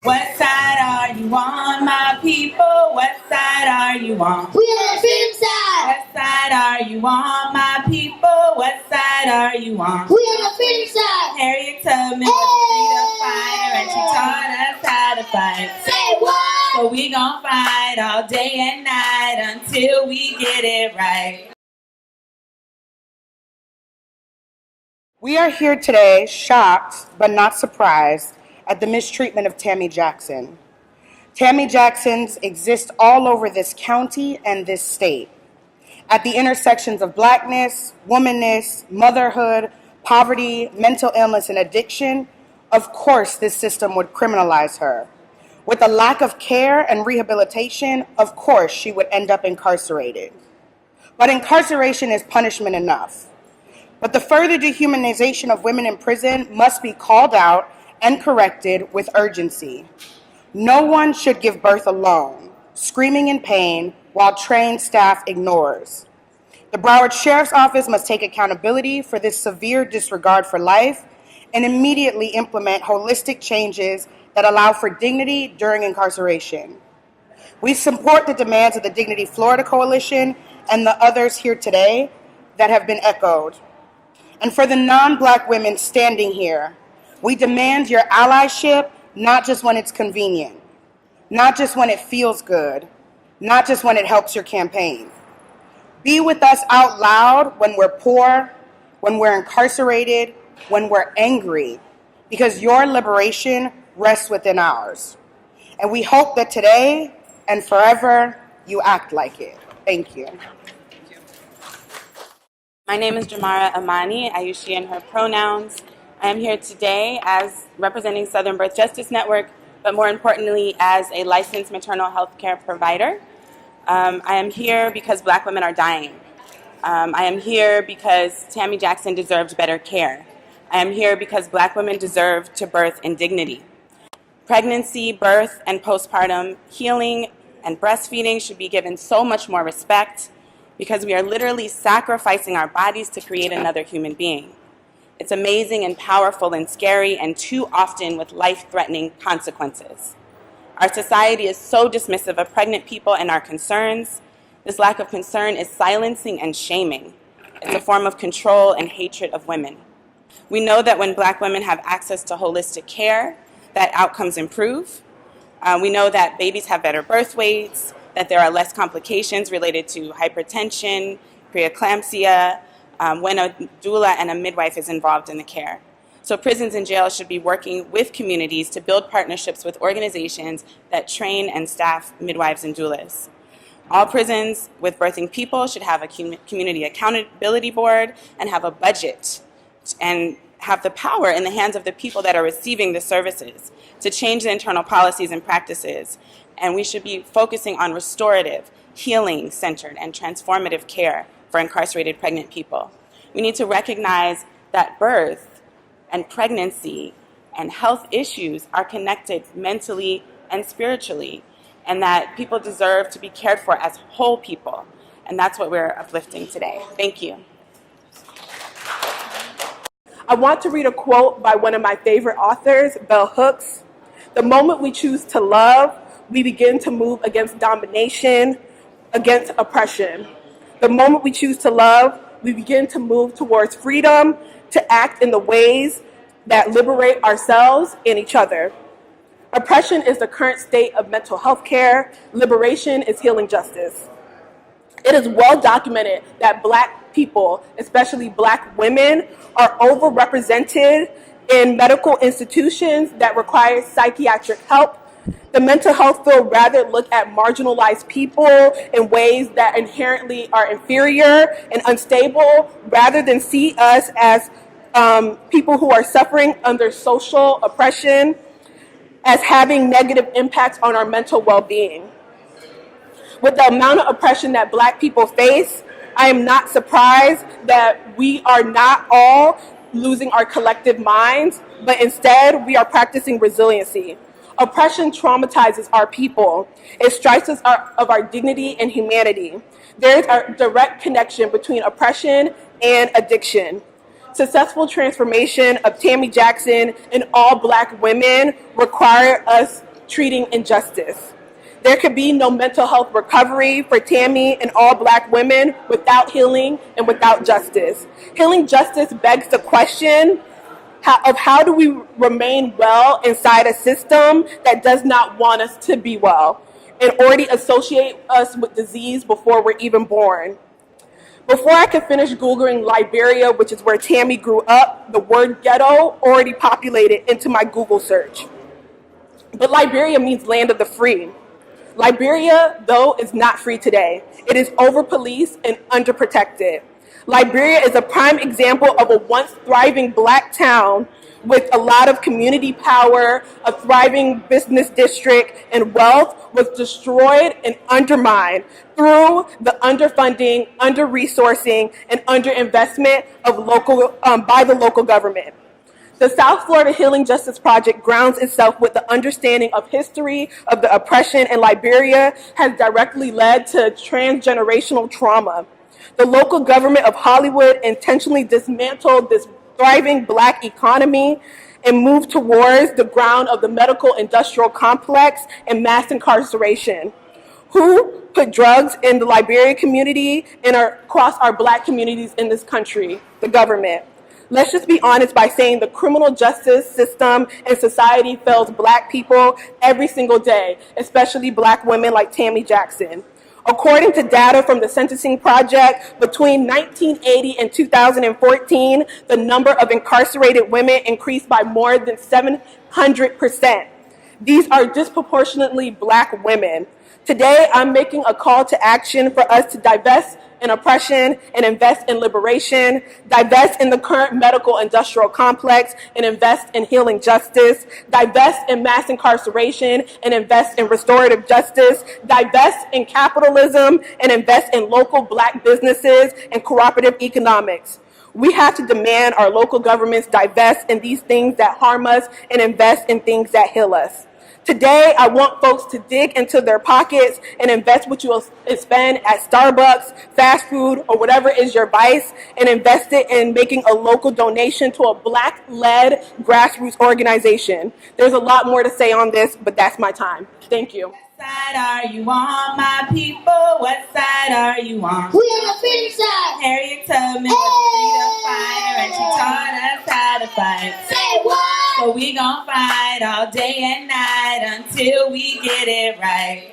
What side are you on, my people? What side are you on? We on the freedom side. What side are you on, my people? What side are you on? We on the freedom side. Harriet Tubman was a freedom fighter, and she taught us how to fight. Say what? So we gon' fight all day and night until we get it right. We are here today shocked but not surprised at the mistreatment of Tammy Jackson. Tammy Jacksons exist all over this county and this state. At the intersections of blackness, womanness, motherhood, poverty, mental illness, and addiction, of course this system would criminalize her. With a lack of care and rehabilitation, of course she would end up incarcerated. But incarceration is punishment enough. But the further dehumanization of women in prison must be called out and corrected with urgency. No one should give birth alone, screaming in pain while trained staff ignores. The Broward Sheriff's Office must take accountability for this severe disregard for life and immediately implement holistic changes that allow for dignity during incarceration. We support the demands of the Dignity Florida Coalition and the others here today that have been echoed. And for the non-Black women standing here, we demand your allyship, not just when it's convenient, not just when it feels good, not just when it helps your campaign. Be with us out loud when we're poor, when we're incarcerated, when we're angry, because your liberation rests within ours. And we hope that today and forever you act like it. Thank you. My name is Jamara Amani. I use she and her pronouns. I am here today as representing Southern Birth Justice Network, but more importantly as a licensed maternal health care provider. I am here because Black women are dying. I am here because Tammy Jackson deserves better care. I am here because Black women deserve to birth in dignity. Pregnancy, birth, and postpartum healing and breastfeeding should be given so much more respect because we are literally sacrificing our bodies to create another human being. It's amazing and powerful and scary and too often with life-threatening consequences. Our society is so dismissive of pregnant people and our concerns. This lack of concern is silencing and shaming. It's a form of control and hatred of women. We know that when Black women have access to holistic care, that outcomes improve. We know that babies have better birth weights, that there are less complications related to hypertension, preeclampsia, when a doula and a midwife is involved in the care. So prisons and jails should be working with communities to build partnerships with organizations that train and staff midwives and doulas. All prisons with birthing people should have a community accountability board and have a budget and have the power in the hands of the people that are receiving the services to change the internal policies and practices. And we should be focusing on restorative, healing-centered, and transformative care for incarcerated pregnant people. We need to recognize that birth and pregnancy and health issues are connected mentally and spiritually, and that people deserve to be cared for as whole people. And that's what we're uplifting today. Thank you. I want to read a quote by one of my favorite authors, Bell Hooks. The moment we choose to love, we begin to move against domination, against oppression. The moment we choose to love, we begin to move towards freedom, to act in the ways that liberate ourselves and each other. Oppression is the current state of mental health care. Liberation is healing justice. It is well documented that Black people, especially Black women, are overrepresented in medical institutions that require psychiatric help. The mental health field rather look at marginalized people in ways that inherently are inferior and unstable, rather than see us as people who are suffering under social oppression, as having negative impacts on our mental well-being. With the amount of oppression that Black people face, I am not surprised that we are not all losing our collective minds, but instead we are practicing resiliency. Oppression traumatizes our people. It stripes us of our dignity and humanity. There is a direct connection between oppression and addiction. Successful transformation of Tammy Jackson and all Black women require us treating injustice. There could be no mental health recovery for Tammy and all Black women without healing and without justice. Healing justice begs the question of how do we remain well inside a system that does not want us to be well and already associate us with disease before we're even born. Before I could finish Googling Liberia, which is where Tammy grew up, the word ghetto already populated into my Google search. But Liberia means land of the free. Liberia, though, is not free today. It is over-policed and underprotected. Liberia is a prime example of a once thriving Black town with a lot of community power, a thriving business district, and wealth was destroyed and undermined through the underfunding, under-resourcing, and underinvestment of by the local government. The South Florida Healing Justice Project grounds itself with the understanding of history of the oppression in Liberia has directly led to transgenerational trauma. The local government of Hollywood intentionally dismantled this thriving Black economy and moved towards the ground of the medical industrial complex and mass incarceration. Who put drugs in the Liberia community and across our Black communities in this country? The government. Let's just be honest by saying the criminal justice system and society fails Black people every single day, especially Black women like Tammy Jackson. According to data from the Sentencing Project, between 1980 and 2014, the number of incarcerated women increased by more than 700%. These are disproportionately Black women. Today, I'm making a call to action for us to divest in oppression and invest in liberation, divest in the current medical industrial complex and invest in healing justice, divest in mass incarceration and invest in restorative justice, divest in capitalism and invest in local Black businesses and cooperative economics. We have to demand our local governments divest in these things that harm us and invest in things that heal us. Today, I want folks to dig into their pockets and invest what you will spend at Starbucks, fast food, or whatever is your vice, and invest it in making a local donation to a Black-led grassroots organization. There's a lot more to say on this, but that's my time. Thank you. What side are you on, my people? What side are you on? We on the freedom side. Harriet Tubman was a freedom fighter, and she taught us how to fight. Say what? So we gon' fight all day and night until we get it right.